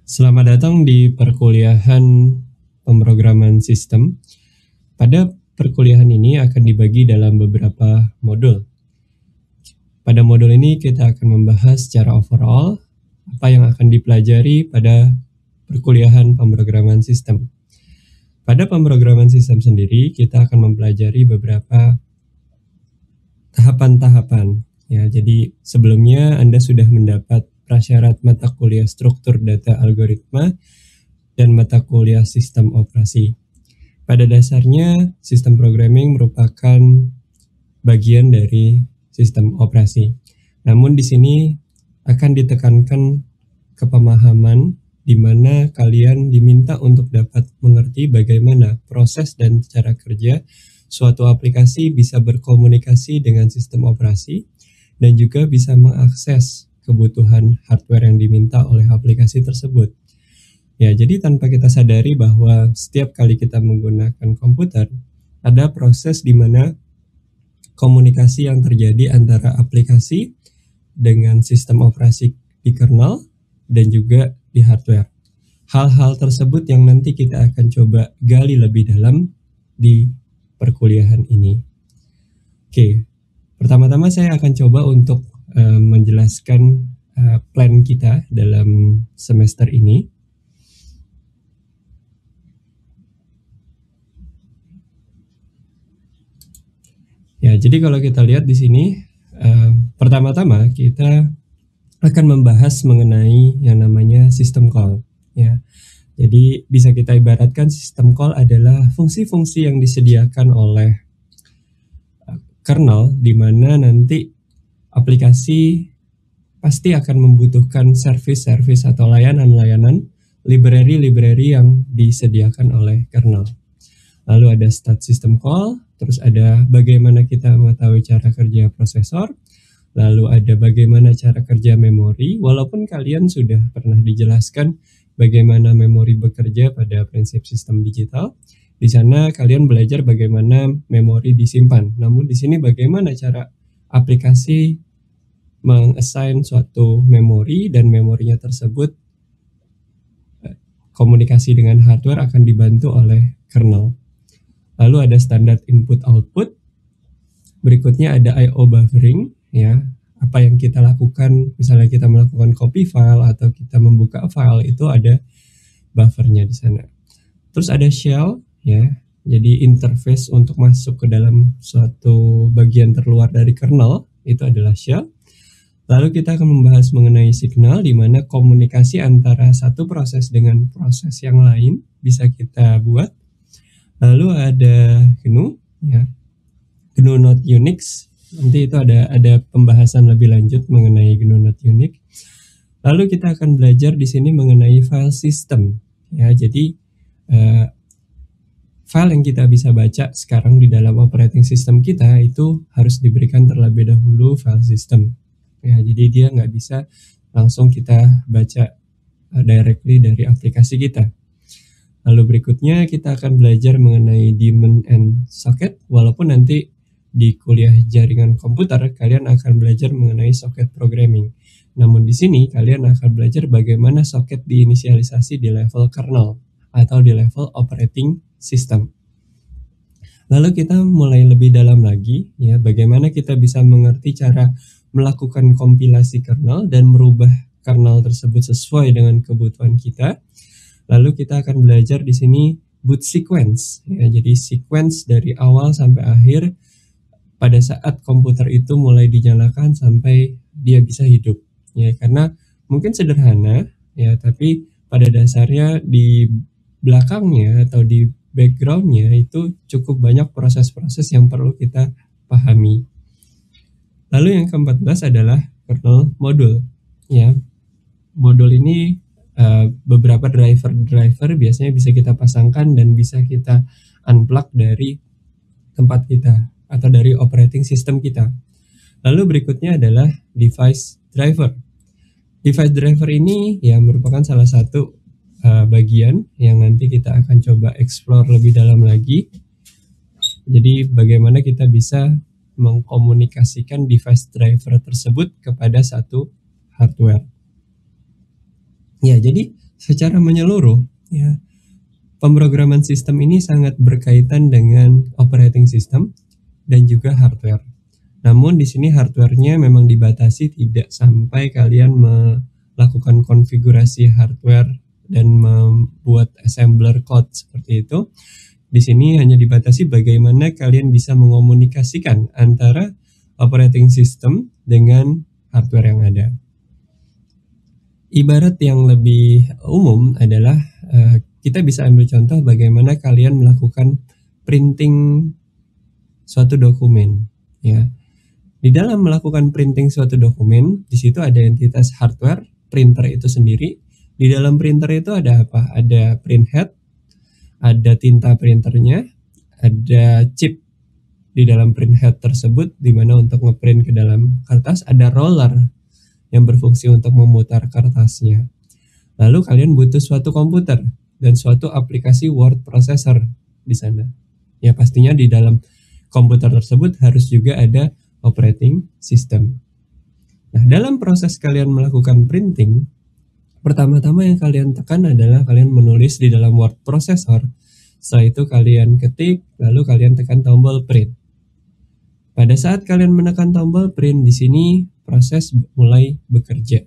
Selamat datang di perkuliahan pemrograman sistem. Pada perkuliahan ini akan dibagi dalam beberapa modul. Pada modul ini kita akan membahas secara overall apa yang akan dipelajari pada perkuliahan pemrograman sistem. Pada pemrograman sistem sendiri kita akan mempelajari beberapa tahapan-tahapan. Ya, jadi sebelumnya Anda sudah mendapat prasyarat mata kuliah struktur data algoritma dan mata kuliah sistem operasi. Pada dasarnya, sistem programming merupakan bagian dari sistem operasi. Namun di sini akan ditekankan kepemahaman di mana kalian diminta untuk dapat mengerti bagaimana proses dan cara kerja suatu aplikasi bisa berkomunikasi dengan sistem operasi dan juga bisa mengakses kebutuhan hardware yang diminta oleh aplikasi tersebut. Ya, jadi tanpa kita sadari bahwa setiap kali kita menggunakan komputer, ada proses di mana komunikasi yang terjadi antara aplikasi dengan sistem operasi di kernel dan juga di hardware. Hal-hal tersebut yang nanti kita akan coba gali lebih dalam di perkuliahan ini. Oke, pertama-tama saya akan coba untuk menjelaskan plan kita dalam semester ini. Ya, jadi kalau kita lihat di sini, pertama-tama kita akan membahas mengenai yang namanya system call. Ya, jadi bisa kita ibaratkan system call adalah fungsi-fungsi yang disediakan oleh kernel, di mana nanti aplikasi pasti akan membutuhkan service-service atau layanan-layanan, library-library yang disediakan oleh kernel. Lalu ada start system call, terus ada bagaimana kita mengetahui cara kerja prosesor, lalu ada bagaimana cara kerja memori, walaupun kalian sudah pernah dijelaskan bagaimana memori bekerja pada prinsip sistem digital. Di sana kalian belajar bagaimana memori disimpan. Namun di sini bagaimana cara aplikasi mengassign suatu memori dan memorinya tersebut komunikasi dengan hardware akan dibantu oleh kernel. Lalu ada standar input output. Berikutnya ada I/O buffering, ya. Apa yang kita lakukan, misalnya kita melakukan copy file atau kita membuka file, itu ada buffernya di sana. Terus ada shell, ya. Jadi interface untuk masuk ke dalam suatu bagian terluar dari kernel itu adalah shell. Lalu kita akan membahas mengenai signal, di mana komunikasi antara satu proses dengan proses yang lain bisa kita buat. Lalu ada GNU, ya, GNU Not Unix. Nanti itu ada pembahasan lebih lanjut mengenai GNU Not Unix. Lalu kita akan belajar di sini mengenai file system. Ya, jadi file yang kita bisa baca sekarang di dalam operating system kita itu harus diberikan terlebih dahulu file system. Ya, jadi dia nggak bisa langsung kita baca directly dari aplikasi kita. Lalu berikutnya kita akan belajar mengenai daemon and socket, walaupun nanti di kuliah jaringan komputer kalian akan belajar mengenai socket programming. Namun di sini kalian akan belajar bagaimana socket diinisialisasi di level kernel atau di level operating system. Lalu kita mulai lebih dalam lagi, ya, bagaimana kita bisa mengerti cara melakukan kompilasi kernel dan merubah kernel tersebut sesuai dengan kebutuhan kita. Lalu kita akan belajar di sini boot sequence, ya, jadi sequence dari awal sampai akhir pada saat komputer itu mulai dinyalakan sampai dia bisa hidup. Ya, karena mungkin sederhana, ya, tapi pada dasarnya di belakangnya atau di backgroundnya itu cukup banyak proses-proses yang perlu kita pahami. Lalu yang ke-14 adalah kernel modul. Ya, modul ini beberapa driver biasanya bisa kita pasangkan dan bisa kita unplug dari tempat kita atau dari operating system kita. Lalu berikutnya adalah device driver. Device driver ini ya merupakan salah satu bagian yang nanti kita akan coba explore lebih dalam lagi. Jadi bagaimana kita bisa mengkomunikasikan device driver tersebut kepada satu hardware. Ya, jadi secara menyeluruh ya, pemrograman sistem ini sangat berkaitan dengan operating system dan juga hardware. Namun di sini hardware-nya memang dibatasi tidak sampai kalian melakukan konfigurasi hardware dan membuat assembler code seperti itu. Di sini hanya dibatasi bagaimana kalian bisa mengomunikasikan antara operating system dengan hardware yang ada. Ibarat yang lebih umum adalah kita bisa ambil contoh bagaimana kalian melakukan printing suatu dokumen ya. Di dalam melakukan printing suatu dokumen, di situ ada entitas hardware, printer itu sendiri. Di dalam printer itu ada apa? Ada printhead, ada tinta printernya, ada chip di dalam printhead tersebut, di mana untuk ngeprint ke dalam kertas, ada roller yang berfungsi untuk memutar kertasnya. Lalu kalian butuh suatu komputer dan suatu aplikasi word processor di sana. Ya pastinya di dalam komputer tersebut harus juga ada operating system. Nah, dalam proses kalian melakukan printing, pertama-tama yang kalian tekan adalah kalian menulis di dalam word processor. Setelah itu kalian ketik, lalu kalian tekan tombol print. Pada saat kalian menekan tombol print, di sini proses mulai bekerja.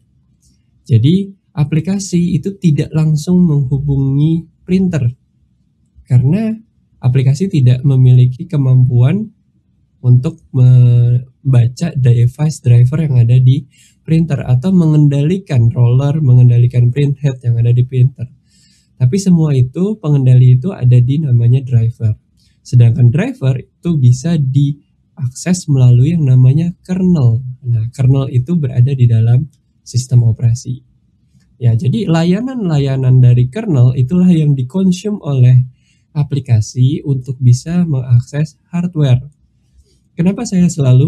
Jadi, aplikasi itu tidak langsung menghubungi printer karena aplikasi tidak memiliki kemampuan untuk membaca device driver yang ada di printer atau mengendalikan roller, mengendalikan printhead yang ada di printer. Tapi semua itu, pengendali itu ada di namanya driver. Sedangkan driver itu bisa diakses melalui yang namanya kernel. Nah, kernel itu berada di dalam sistem operasi. Ya, jadi layanan-layanan dari kernel itulah yang dikonsum oleh aplikasi untuk bisa mengakses hardware. Kenapa saya selalu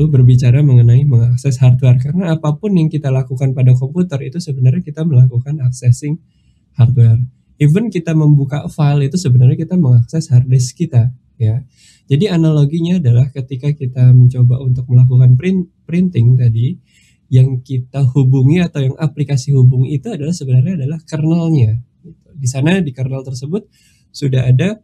berbicara mengenai mengakses hardware? Karena apapun yang kita lakukan pada komputer itu sebenarnya kita melakukan accessing hardware. Even kita membuka file itu sebenarnya kita mengakses hard disk kita, ya. Jadi analoginya adalah ketika kita mencoba untuk melakukan printing tadi, yang kita hubungi atau yang aplikasi hubungi itu adalah sebenarnya adalah kernelnya. Di sana di kernel tersebut sudah ada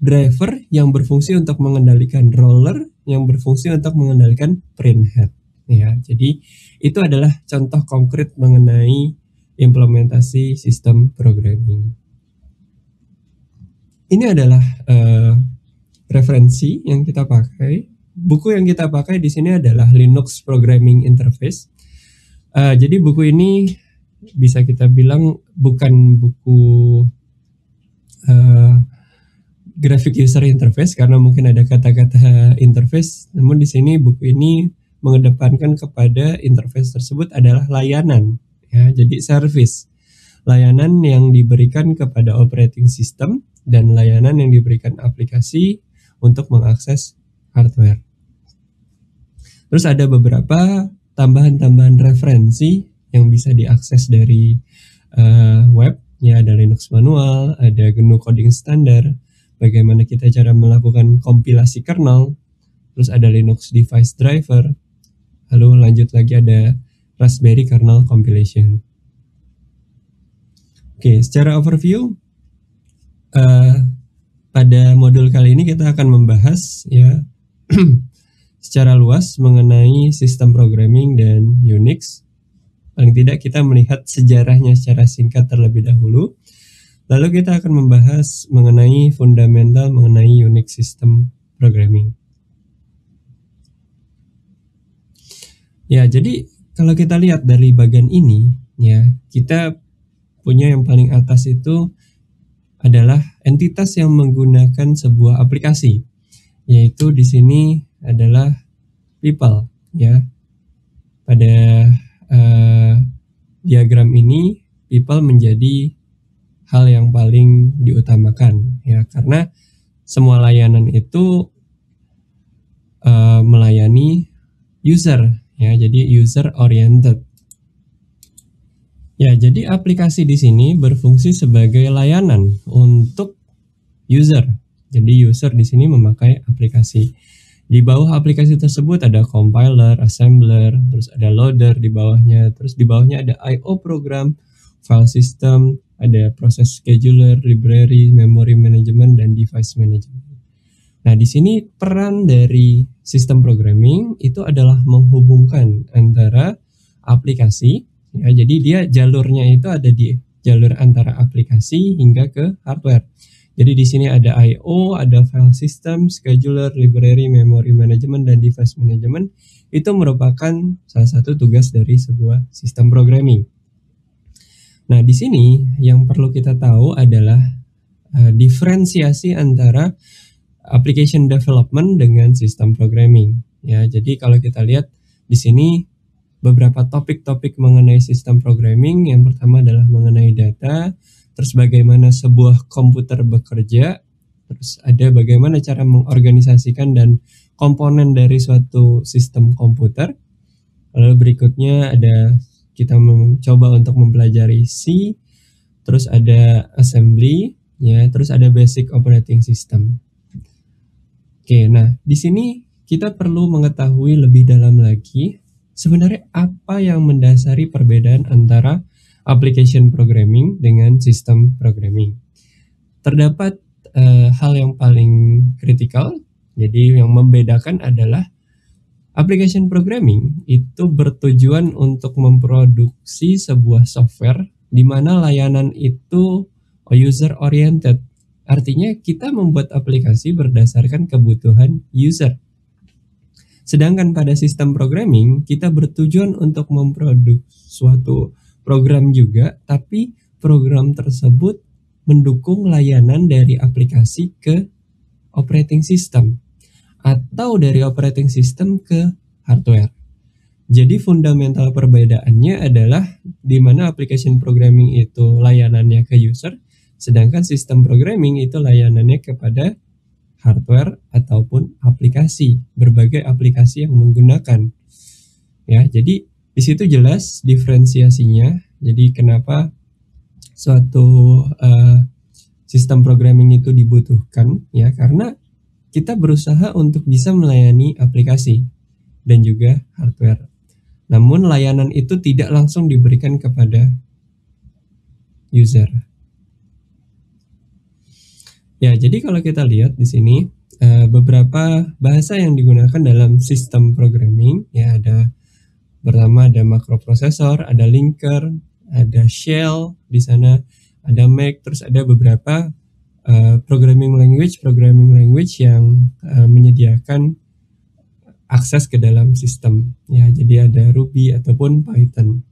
driver yang berfungsi untuk mengendalikan roller, yang berfungsi untuk mengendalikan printhead. Ya, jadi itu adalah contoh konkret mengenai implementasi sistem programming. Ini adalah referensi yang kita pakai. Buku yang kita pakai di sini adalah Linux Programming Interface. Jadi buku ini bisa kita bilang bukan buku graphic user interface karena mungkin ada kata-kata interface, namun di sini buku ini mengedepankan kepada interface tersebut adalah layanan, ya, jadi service, layanan yang diberikan kepada operating system dan layanan yang diberikan aplikasi untuk mengakses hardware. Terus ada beberapa tambahan-tambahan referensi yang bisa diakses dari web, ya, ada Linux Manual, ada GNU Coding Standard, bagaimana kita cara melakukan kompilasi kernel, terus ada Linux Device Driver, lalu lanjut lagi ada Raspberry Kernel Compilation. Oke, secara overview, pada modul kali ini kita akan membahas ya secara luas mengenai sistem programming dan Unix. Paling tidak kita melihat sejarahnya secara singkat terlebih dahulu. Lalu kita akan membahas mengenai fundamental mengenai Unix System Programming. Ya, jadi kalau kita lihat dari bagian ini, ya, kita punya yang paling atas itu adalah entitas yang menggunakan sebuah aplikasi, yaitu di sini adalah people, ya. Pada diagram ini, people menjadi hal yang paling diutamakan, ya, karena semua layanan itu melayani user, ya, jadi user oriented. Ya, jadi aplikasi di sini berfungsi sebagai layanan untuk user. Jadi user di sini memakai aplikasi. Di bawah aplikasi tersebut ada compiler, assembler, terus ada loader di bawahnya, terus di bawahnya ada I/O program, file system, ada proses scheduler, library, memory management, dan device management. Nah, di sini peran dari sistem programming itu adalah menghubungkan antara aplikasi, ya, jadi dia jalurnya itu ada di jalur antara aplikasi hingga ke hardware. Jadi di sini ada I/O, ada file system, scheduler, library, memory management, dan device management. Itu merupakan salah satu tugas dari sebuah sistem programming. Nah, di sini yang perlu kita tahu adalah diferensiasi antara application development dengan sistem programming. Ya, jadi kalau kita lihat di sini beberapa topik-topik mengenai sistem programming. Yang pertama adalah mengenai data, terus bagaimana sebuah komputer bekerja, terus ada bagaimana cara mengorganisasikan dan komponen dari suatu sistem komputer. Lalu berikutnya ada kita mencoba untuk mempelajari C, terus ada assembly, ya, terus ada basic operating system. Oke, nah di sini kita perlu mengetahui lebih dalam lagi sebenarnya apa yang mendasari perbedaan antara application programming dengan sistem programming. Terdapat hal yang paling kritikal, jadi yang membedakan adalah application programming itu bertujuan untuk memproduksi sebuah software di mana layanan itu user oriented. Artinya kita membuat aplikasi berdasarkan kebutuhan user. Sedangkan pada sistem programming kita bertujuan untuk memproduksi suatu program juga, tapi program tersebut mendukung layanan dari aplikasi ke operating system atau dari operating system ke hardware. Jadi fundamental perbedaannya adalah di mana application programming itu layanannya ke user, sedangkan sistem programming itu layanannya kepada hardware ataupun aplikasi, berbagai aplikasi yang menggunakan. Ya, jadi di situ jelas diferensiasinya. Jadi kenapa suatu sistem programming itu dibutuhkan, ya, karena kita berusaha untuk bisa melayani aplikasi dan juga hardware. Namun layanan itu tidak langsung diberikan kepada user. Ya, jadi kalau kita lihat di sini beberapa bahasa yang digunakan dalam sistem programming, ya, ada pertama ada makroprosesor, ada linker, ada shell, di sana ada make, terus ada beberapa programming language yang menyediakan akses ke dalam sistem. Ya, jadi ada Ruby ataupun Python.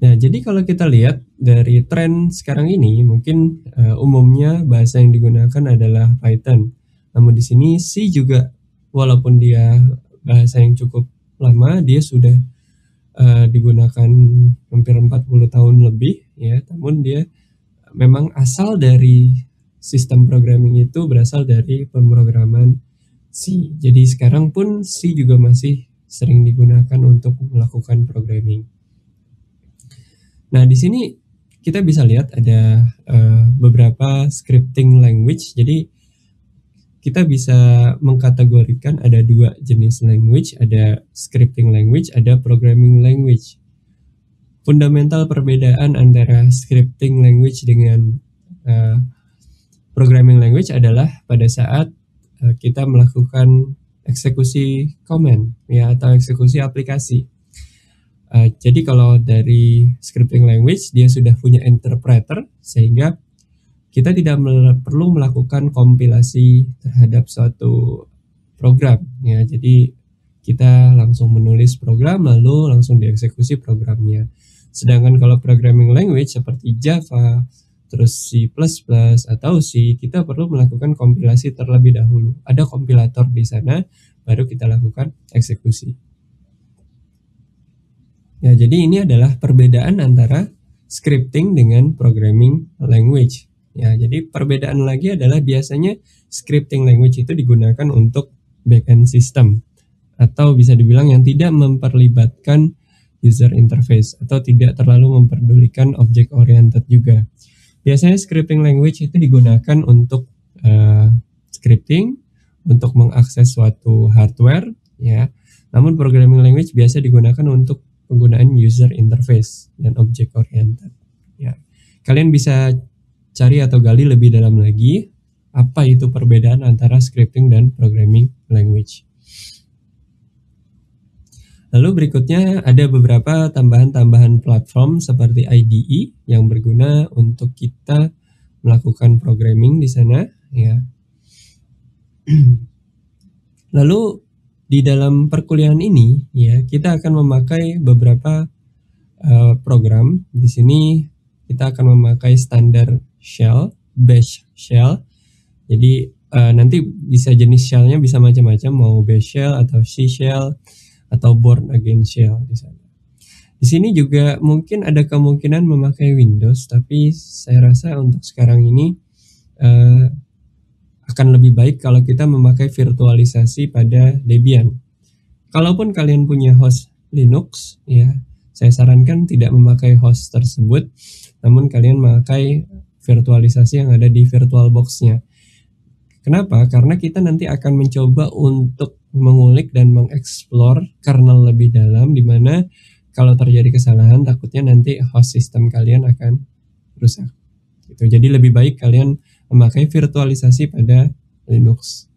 Nah, jadi kalau kita lihat dari tren sekarang ini, mungkin umumnya bahasa yang digunakan adalah Python. Namun di sini C juga, walaupun dia bahasa yang cukup lama, dia sudah digunakan hampir 40 tahun lebih, ya. Namun dia memang asal dari sistem programming itu berasal dari pemrograman C. Jadi sekarang pun C juga masih sering digunakan untuk melakukan programming. Nah, di sini kita bisa lihat ada beberapa scripting language. Jadi kita bisa mengkategorikan ada dua jenis language, ada scripting language, ada programming language. Fundamental perbedaan antara scripting language dengan programming language adalah pada saat kita melakukan eksekusi command, ya, atau eksekusi aplikasi. Jadi kalau dari scripting language dia sudah punya interpreter sehingga kita tidak perlu melakukan kompilasi terhadap suatu program, ya. Jadi kita langsung menulis program lalu langsung dieksekusi programnya. Sedangkan kalau programming language seperti Java, terus C++ atau C, kita perlu melakukan kompilasi terlebih dahulu. Ada kompilator di sana, baru kita lakukan eksekusi. Ya, jadi ini adalah perbedaan antara scripting dengan programming language. Ya, jadi perbedaan lagi adalah biasanya scripting language itu digunakan untuk backend system atau bisa dibilang yang tidak memperlibatkan user interface atau tidak terlalu memperdulikan object oriented juga. Biasanya scripting language itu digunakan untuk scripting, untuk mengakses suatu hardware, ya. Namun programming language biasa digunakan untuk penggunaan user interface dan object oriented. Ya, kalian bisa cari atau gali lebih dalam lagi apa itu perbedaan antara scripting dan programming language. Lalu berikutnya ada beberapa tambahan-tambahan platform seperti IDE yang berguna untuk kita melakukan programming di sana, ya. Lalu di dalam perkuliahan ini, ya, kita akan memakai beberapa program. Di sini kita akan memakai standar shell, bash shell. Jadi nanti bisa jenis shellnya bisa macam-macam, mau bash shell atau C shell atau born again shell di sana. Di sini juga mungkin ada kemungkinan memakai Windows, tapi saya rasa untuk sekarang ini akan lebih baik kalau kita memakai virtualisasi pada Debian. Kalaupun kalian punya host Linux, ya, saya sarankan tidak memakai host tersebut, namun kalian memakai virtualisasi yang ada di VirtualBox-nya. Kenapa? Karena kita nanti akan mencoba untuk mengulik dan mengeksplor kernel lebih dalam, di mana kalau terjadi kesalahan takutnya nanti host system kalian akan rusak. Gitu. Jadi lebih baik kalian memakai virtualisasi pada Linux,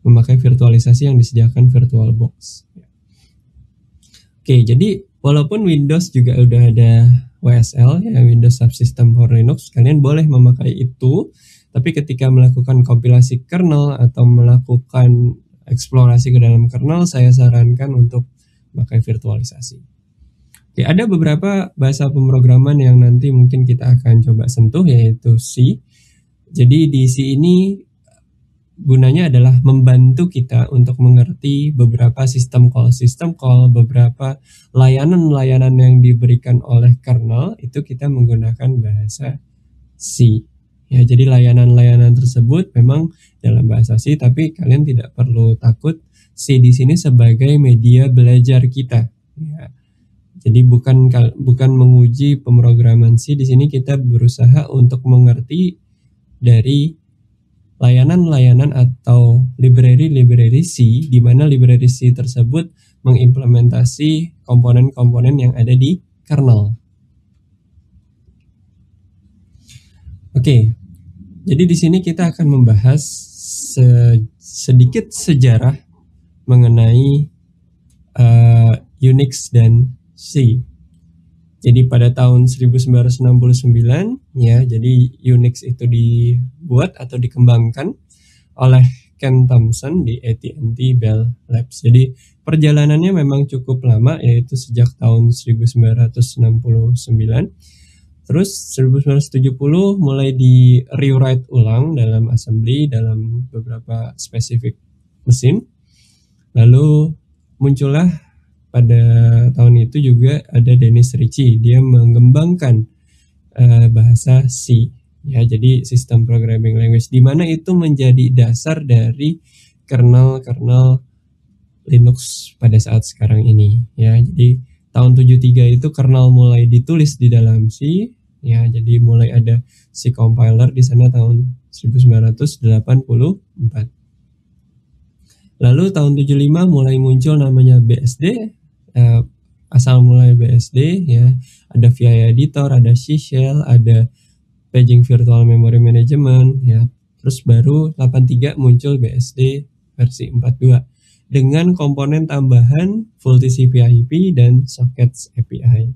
memakai virtualisasi yang disediakan VirtualBox. Oke, jadi walaupun Windows juga udah ada WSL, ya, Windows Subsystem for Linux, kalian boleh memakai itu. Tapi ketika melakukan kompilasi kernel atau melakukan eksplorasi ke dalam kernel, saya sarankan untuk memakai virtualisasi. Oke, ada beberapa bahasa pemrograman yang nanti mungkin kita akan coba sentuh, yaitu C. Jadi di C ini gunanya adalah membantu kita untuk mengerti beberapa sistem call, beberapa layanan-layanan yang diberikan oleh kernel, itu kita menggunakan bahasa C. Ya, jadi layanan-layanan tersebut memang dalam bahasa C, tapi kalian tidak perlu takut. C di sini sebagai media belajar kita. Ya. Jadi bukan menguji pemrograman C, di sini kita berusaha untuk mengerti dari layanan-layanan atau library C, di mana library C tersebut mengimplementasi komponen-komponen yang ada di kernel. Oke. Jadi di sini kita akan membahas sedikit sejarah mengenai Unix dan C. Jadi pada tahun 1969, ya, jadi Unix itu dibuat atau dikembangkan oleh Ken Thompson di AT&T Bell Labs. Jadi perjalanannya memang cukup lama, yaitu sejak tahun 1969. Terus 1970 mulai di rewrite ulang dalam assembly, dalam beberapa spesifik mesin. Lalu muncullah pada tahun itu juga ada Dennis Ritchie, dia mengembangkan bahasa C. Ya, jadi sistem programming language, di mana itu menjadi dasar dari kernel Linux pada saat sekarang ini. Ya, jadi tahun 73 itu kernel mulai ditulis di dalam C. Ya, jadi mulai ada C compiler di sana tahun 1984. Lalu tahun 75 mulai muncul namanya BSD, asal mulai BSD, ya, ada VI Editor, ada C Shell, ada Paging Virtual Memory Management, ya. Terus baru 83 muncul BSD versi 42 dengan komponen tambahan Full TCP/IP dan Sockets API.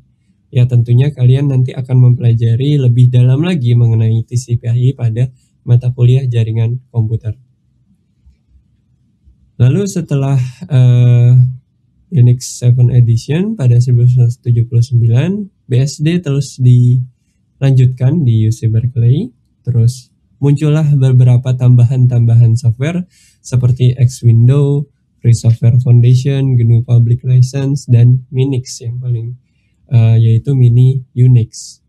Ya, tentunya kalian nanti akan mempelajari lebih dalam lagi mengenai TCP/IP pada mata kuliah jaringan komputer. Lalu setelah Unix 7 Edition pada 1979, BSD terus dilanjutkan di UC Berkeley. Terus muncullah beberapa tambahan software seperti X-Window, Free Software Foundation, GNU Public License, dan Minix yang paling yaitu Mini Unix.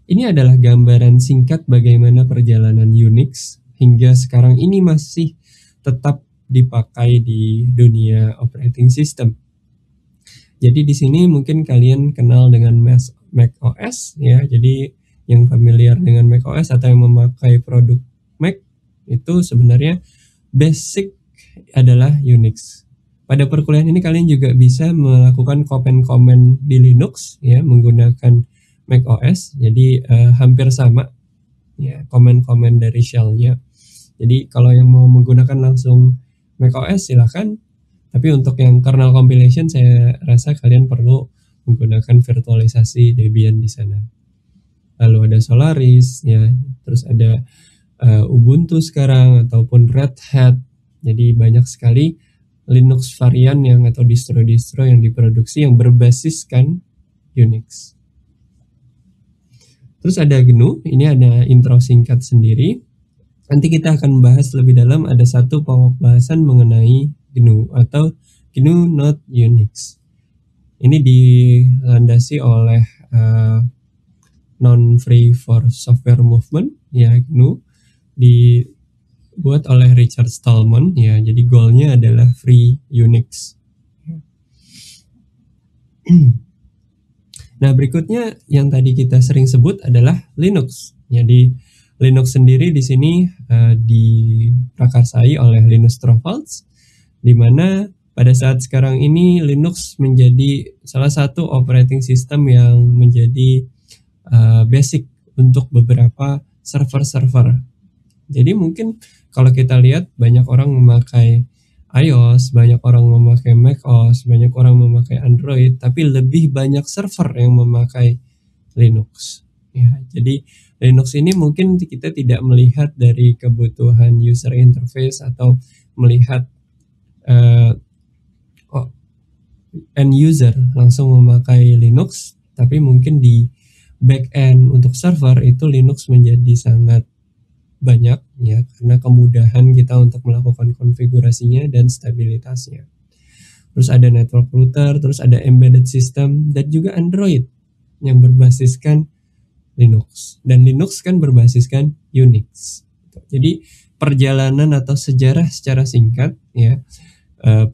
Ini adalah gambaran singkat bagaimana perjalanan Unix hingga sekarang ini masih tetap dipakai di dunia operating system. Jadi di sini mungkin kalian kenal dengan Mac OS, ya. Jadi yang familiar dengan Mac OS atau yang memakai produk Mac itu sebenarnya basic adalah Unix. pada perkuliahan ini kalian juga bisa melakukan copy and comment di Linux ya menggunakan macOS. Jadi hampir sama ya komen-komen dari shell-nya. Jadi kalau yang mau menggunakan langsung macOS silahkan. Tapi untuk yang kernel compilation saya rasa kalian perlu menggunakan virtualisasi Debian di sana. Lalu ada Solaris ya, terus ada Ubuntu sekarang ataupun Red Hat. Jadi banyak sekali Linux varian yang atau distro-distro yang diproduksi yang berbasiskan Unix. Terus ada GNU, ini ada intro singkat sendiri. Nanti kita akan bahas lebih dalam, ada satu pembahasan mengenai GNU atau GNU Not Unix. Ini dilandasi oleh Non-Free for Software Movement, ya GNU, dibuat oleh Richard Stallman, ya. Jadi goalnya adalah Free Unix. Nah, berikutnya yang tadi kita sering sebut adalah Linux. Jadi Linux sendiri di sini diprakarsai oleh Linus Torvalds, di mana pada saat sekarang ini Linux menjadi salah satu operating system yang menjadi basic untuk beberapa server-server. Jadi mungkin kalau kita lihat banyak orang memakai iOS, banyak orang memakai macOS, banyak orang memakai Android, tapi lebih banyak server yang memakai Linux. Ya, jadi Linux ini mungkin kita tidak melihat dari kebutuhan user interface atau melihat end user langsung memakai Linux, tapi mungkin di backend untuk server itu Linux menjadi sangat banyak ya karena kemudahan kita untuk melakukan konfigurasinya dan stabilitasnya. Terus ada network router, terus ada embedded system dan juga Android yang berbasiskan Linux, dan Linux kan berbasiskan Unix. Jadi perjalanan atau sejarah secara singkat ya,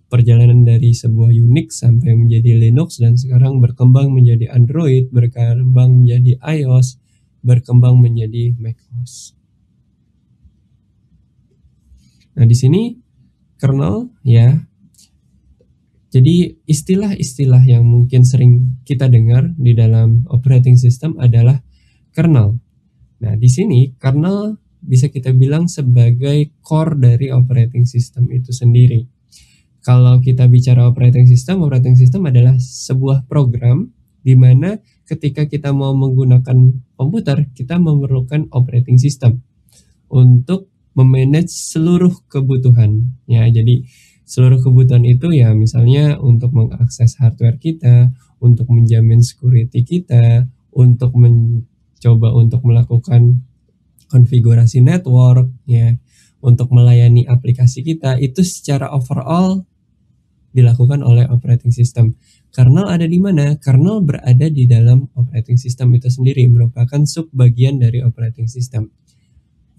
perjalanan dari sebuah Unix sampai menjadi Linux dan sekarang berkembang menjadi Android, berkembang menjadi iOS, berkembang menjadi macOS. Nah, di sini kernel ya. Jadi istilah-istilah yang mungkin sering kita dengar di dalam operating system adalah kernel. Nah, di sini kernel bisa kita bilang sebagai core dari operating system itu sendiri. Kalau kita bicara operating system adalah sebuah program di mana ketika kita mau menggunakan komputer, kita memerlukan operating system untuk memanage seluruh kebutuhan ya. Jadi seluruh kebutuhan itu ya misalnya untuk mengakses hardware kita, untuk menjamin security kita, untuk mencoba untuk melakukan konfigurasi network ya, untuk melayani aplikasi kita, itu secara overall dilakukan oleh operating system. Kernel ada di mana? Kernel berada di dalam operating system itu sendiri, merupakan subbagian dari operating system.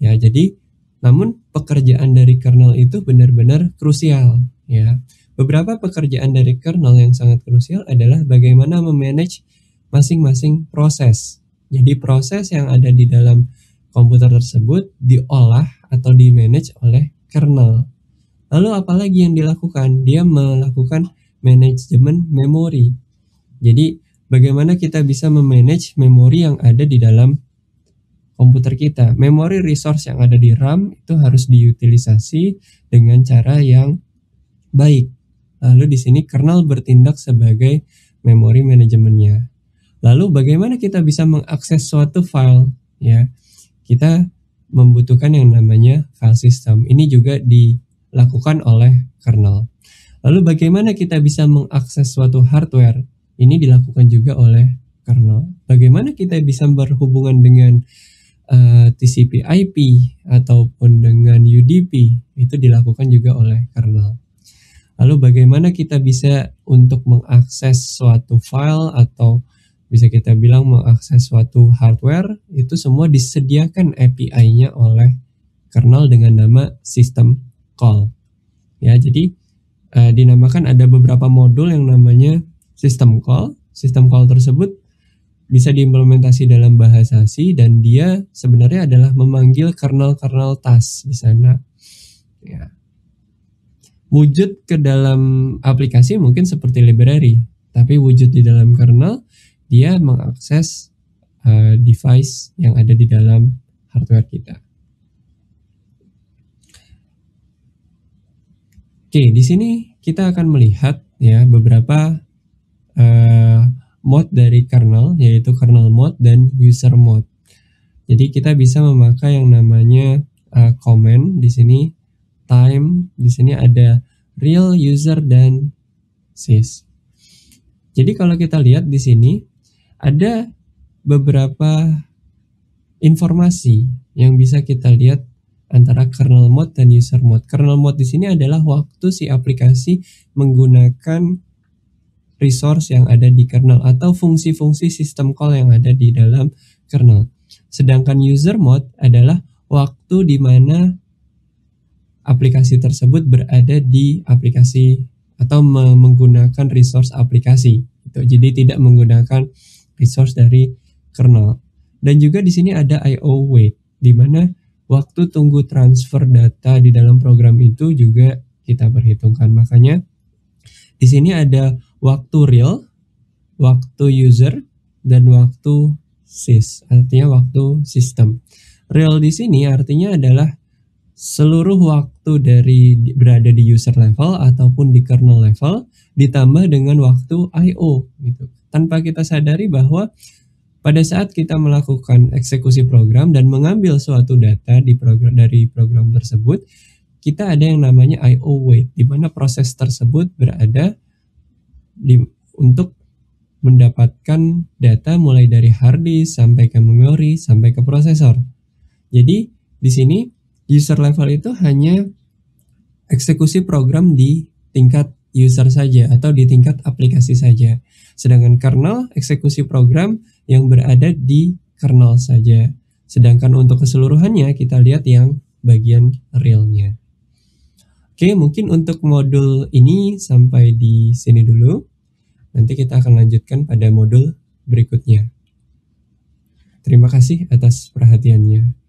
Ya, jadi namun pekerjaan dari kernel itu benar-benar krusial ya. Beberapa pekerjaan dari kernel yang sangat krusial adalah bagaimana memanage masing-masing proses. Jadi proses yang ada di dalam komputer tersebut diolah atau di-manage oleh kernel. Lalu apalagi yang dilakukan? Dia melakukan manajemen memori. Jadi bagaimana kita bisa memanage memori yang ada di dalam komputer kita. Memori resource yang ada di RAM itu harus diutilisasi dengan cara yang baik. Lalu di sini kernel bertindak sebagai memori manajemennya. Lalu bagaimana kita bisa mengakses suatu file ya? Kita membutuhkan yang namanya file system. Ini juga dilakukan oleh kernel. Lalu bagaimana kita bisa mengakses suatu hardware? Ini dilakukan juga oleh kernel. Bagaimana kita bisa berhubungan dengan TCP/IP ataupun dengan UDP, itu dilakukan juga oleh kernel. Lalu bagaimana kita bisa untuk mengakses suatu file atau bisa kita bilang mengakses suatu hardware, itu semua disediakan API-nya oleh kernel dengan nama system call. Ya, jadi dinamakan ada beberapa modul yang namanya system call. System call tersebut bisa diimplementasi dalam bahasa C dan dia sebenarnya adalah memanggil kernel-kernel task di sana. Ya. Wujud ke dalam aplikasi mungkin seperti library, tapi wujud di dalam kernel dia mengakses device yang ada di dalam hardware kita. Oke, di sini kita akan melihat ya beberapa mode dari kernel, yaitu kernel mode dan user mode. Jadi kita bisa memakai yang namanya command di sini, time, di sini ada real, user, dan sys. Jadi kalau kita lihat di sini ada beberapa informasi yang bisa kita lihat antara kernel mode dan user mode. Kernel mode di sini adalah waktu si aplikasi menggunakan resource yang ada di kernel atau fungsi-fungsi sistem call yang ada di dalam kernel. Sedangkan user mode adalah waktu di mana aplikasi tersebut berada di aplikasi atau menggunakan resource aplikasi. Jadi tidak menggunakan resource dari kernel. Dan juga di sini ada I/O wait, di mana waktu tunggu transfer data di dalam program itu juga kita perhitungkan. Makanya di sini ada waktu real, waktu user, dan waktu sys, artinya waktu sistem. Real di sini artinya adalah seluruh waktu dari berada di user level ataupun di kernel level ditambah dengan waktu I/O gitu. Tanpa kita sadari bahwa pada saat kita melakukan eksekusi program dan mengambil suatu data dari program tersebut, kita ada yang namanya I/O wait, di mana proses tersebut berada untuk mendapatkan data mulai dari hard disk sampai ke memori sampai ke prosesor. Jadi di sini user level itu hanya eksekusi program di tingkat user saja atau di tingkat aplikasi saja. Sedangkan kernel eksekusi program yang berada di kernel saja. Sedangkan untuk keseluruhannya kita lihat yang bagian realnya. Oke, mungkin untuk modul ini sampai di sini dulu. Nanti kita akan lanjutkan pada modul berikutnya. Terima kasih atas perhatiannya.